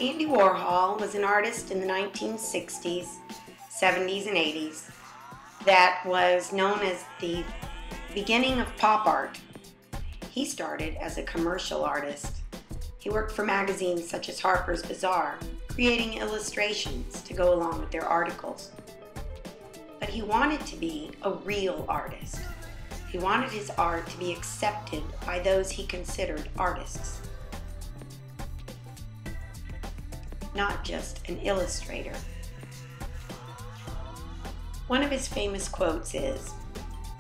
Andy Warhol was an artist in the 1960s, 70s, and 80s that was known as the beginning of pop art. He started as a commercial artist. He worked for magazines such as Harper's Bazaar, creating illustrations to go along with their articles. But he wanted to be a real artist. He wanted his art to be accepted by those he considered artists, not just an illustrator. One of his famous quotes is,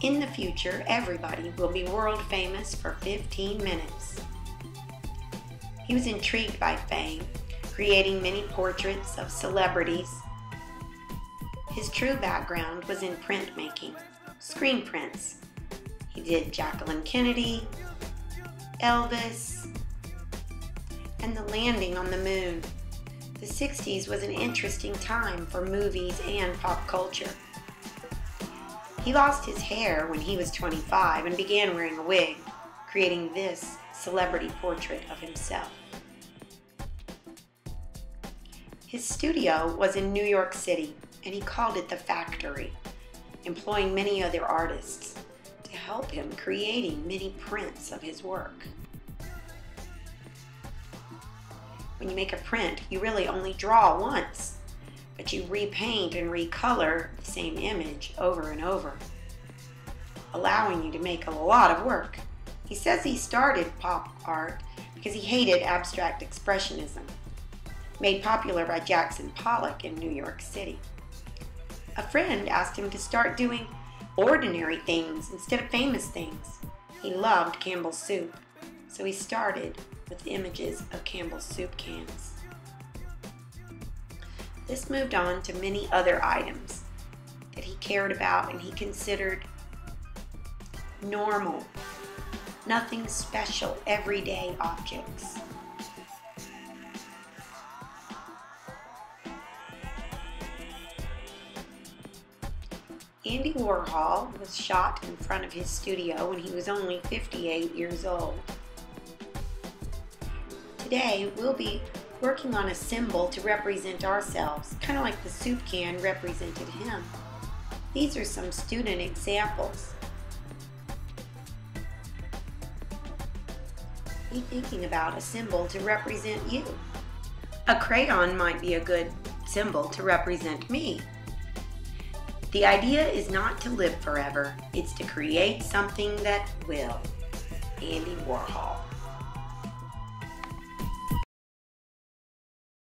"In the future, everybody will be world famous for 15 minutes." He was intrigued by fame, creating many portraits of celebrities. His true background was in printmaking, screen prints. He did Jacqueline Kennedy, Elvis, and the landing on the moon. The 60s was an interesting time for movies and pop culture. He lost his hair when he was 25 and began wearing a wig, creating this celebrity portrait of himself. His studio was in New York City, and he called it the Factory, employing many other artists to help him creating many prints of his work. When you make a print, you really only draw once, but you repaint and recolor the same image over and over, allowing you to make a lot of work. He says he started pop art because he hated abstract expressionism, made popular by Jackson Pollock in New York City. A friend asked him to start doing ordinary things instead of famous things. He loved Campbell's soup, so he started with images of Campbell's soup cans. This moved on to many other items that he cared about and he considered normal, nothing special, everyday objects. Andy Warhol was shot in front of his studio when he was only 58 years old. Today, we'll be working on a symbol to represent ourselves, kind of like the soup can represented him. These are some student examples. Be thinking about a symbol to represent you. A crayon might be a good symbol to represent me. The idea is not to live forever, it's to create something that will. Andy Warhol.